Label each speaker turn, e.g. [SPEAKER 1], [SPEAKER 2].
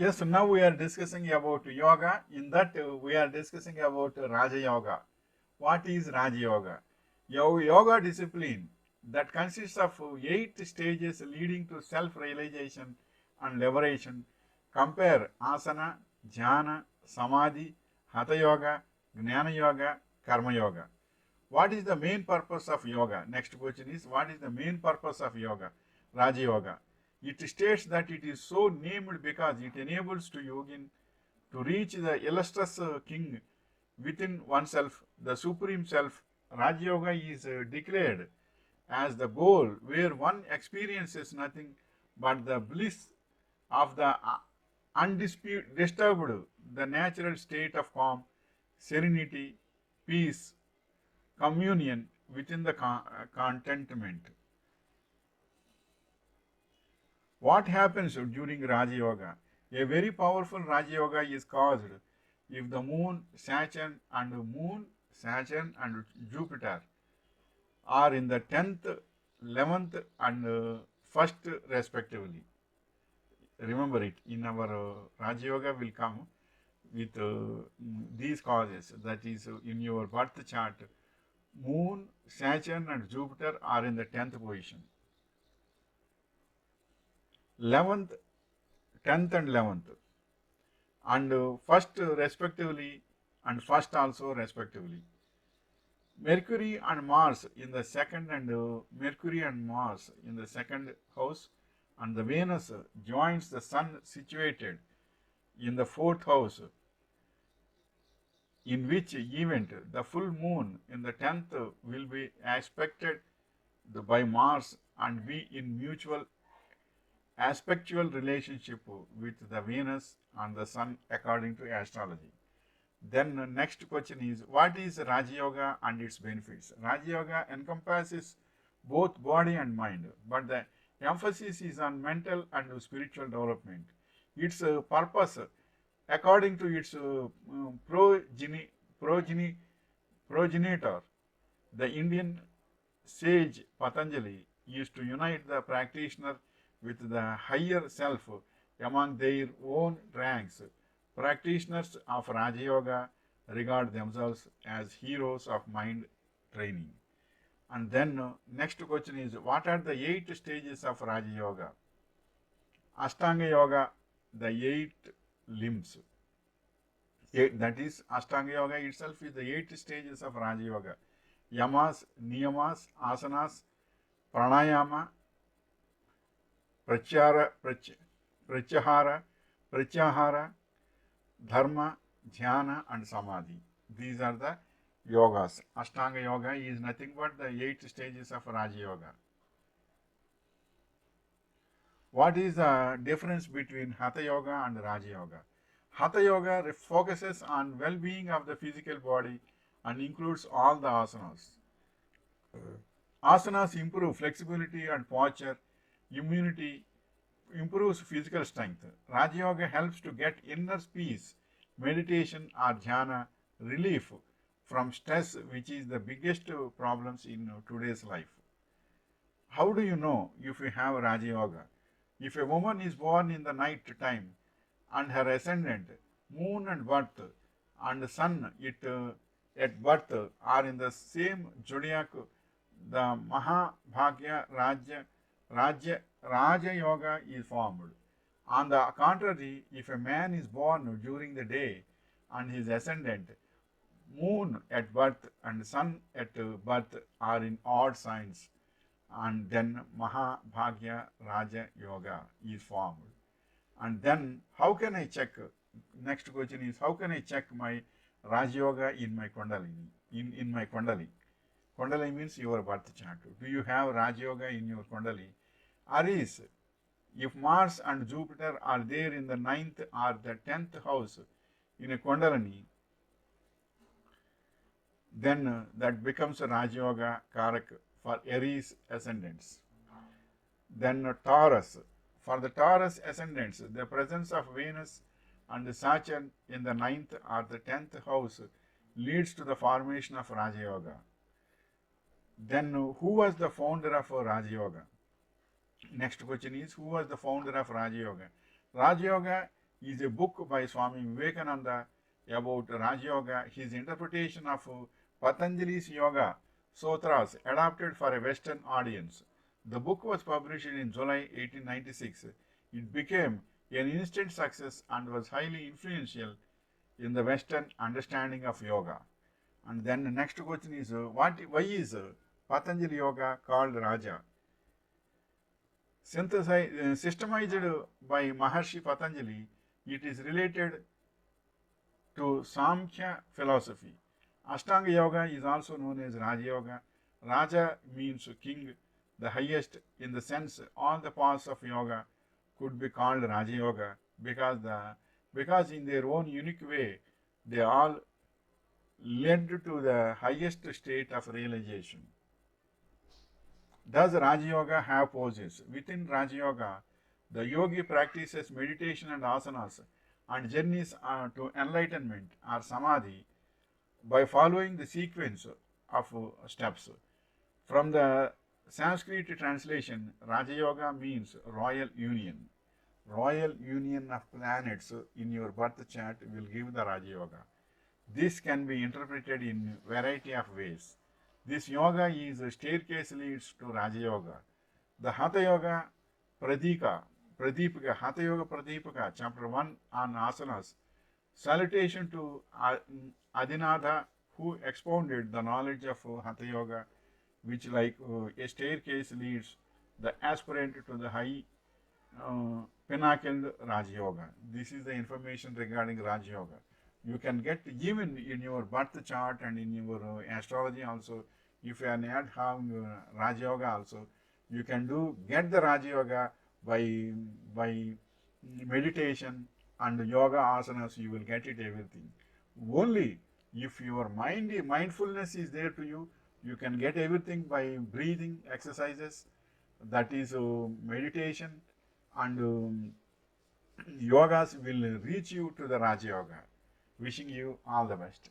[SPEAKER 1] Yes, now we are discussing about yoga. In that, we are discussing about Raja Yoga. What is Raja Yoga? Yoga discipline that consists of 8 stages leading to self-realization and liberation. Compare asana, jhana, samadhi, hatha yoga, gnana yoga, karma yoga. What is the main purpose of yoga? Next question is, what is the main purpose of yoga? Raja Yoga. It states that it is so named because it enables to yogin to reach the illustrious king within oneself, the supreme self. Raja Yoga is declared as the goal where one experiences nothing but the bliss of the undisputed, disturbed, the natural state of calm, serenity, peace, communion within the contentment. What happens during Raja Yoga? A very powerful Raja Yoga is caused if the moon, Saturn and Jupiter are in the 10th, 11th and 1st respectively. Remember it, in our Raja Yoga will come with these causes. That is, in your birth chart, moon, Saturn and Jupiter are in the 10th position. 11th, 10th and 11th, and first respectively, and first also respectively. Mercury and Mars in the second, and Mercury and Mars in the second house, and the Venus joins the Sun situated in the fourth house, in which event the full moon in the 10th will be aspected by Mars and be in mutual aspectual relationship with the Venus and the Sun according to astrology. Then next question is, what is Raja Yoga and its benefits? Raja Yoga encompasses both body and mind, but the emphasis is on mental and spiritual development. Its purpose, according to its progeny, progenitor, the Indian sage Patanjali, is to unite the practitioner with the higher self among their own ranks. Practitioners of Raja Yoga regard themselves as heroes of mind training. And then next question is, what are the 8 stages of Raja Yoga? Ashtanga Yoga, the 8 limbs. That is, Ashtanga Yoga itself is the 8 stages of Raja Yoga. Yamas, Niyamas, Asanas, Pranayama, Pratyahara, Pratyahara, Dharma, Dhyana and Samadhi. These are the yogas. Ashtanga Yoga is nothing but the 8 stages of Raja Yoga. What is the difference between Hatha Yoga and Raja Yoga? Hatha Yoga focuses on well-being of the physical body and includes all the asanas. Asanas improve flexibility and posture, immunity, improves physical strength. Raja Yoga helps to get inner peace, meditation or jhana, relief from stress, which is the biggest problems in today's life. How do you know if you have Raja Yoga? If a woman is born in the night time and her ascendant, moon and birth, and sun at birth are in the same zodiac, the Mahabhagya Raja Yoga is formed. On the contrary, if a man is born during the day and his ascendant, moon at birth and sun at birth are in odd signs, and then Mahabhagya Raja Yoga is formed. And then how can I check? Next question is, how can I check my Raja Yoga in my Kundalini? In my Kundali. Kundali means your birth chart. Do you have Raja Yoga in your Kundali? Aris, if Mars and Jupiter are there in the 9th or the 10th house in a Kundalini, then that becomes a Raja Yoga Karak for Aries ascendants. Then Taurus. For the Taurus ascendants, the presence of Venus and Saturn in the 9th or the 10th house leads to the formation of Raja Yoga. Then who was the founder of Raja Yoga? Next question is, who was the founder of Raja Yoga? Raja Yoga is a book by Swami Vivekananda about Raj Yoga, his interpretation of Patanjali's Yoga Sutras adapted for a Western audience. The book was published in July 1896. It became an instant success and was highly influential in the Western understanding of yoga. And then the next question is, why is Patanjali Yoga called Raja? Systemized by Maharshi Patanjali, it is related to Samkhya philosophy. Ashtanga Yoga is also known as Raja Yoga. Raja means king, the highest, in the sense all the paths of yoga could be called Raja Yoga because in their own unique way they all led to the highest state of realization. Does Raja Yoga have poses? Within Raja Yoga, the yogi practices meditation and asanas and journeys to enlightenment or samadhi by following the sequence of steps. From the Sanskrit translation, Raja Yoga means royal union. Royal union of planets in your birth chart will give the Raja Yoga. This can be interpreted in variety of ways. This yoga is a staircase leads to Raja Yoga. The Hatha Yoga Pradipika, Hatha Yoga Pradipika, chapter 1 on asanas. Salutation to Adinatha, who expounded the knowledge of Hatha Yoga, which like a staircase leads the aspirant to the high pinnacled Raj Yoga. This is the information regarding Raj Yoga. You can get even in your birth chart and in your astrology also. If you are not having Raj Yoga also, you can get the Raj Yoga by meditation and yoga asanas. You will get it everything. Only if your mindfulness is there to you, you can get everything by breathing exercises. That is meditation and yogas will reach you to the Raj Yoga. Wishing you all the best.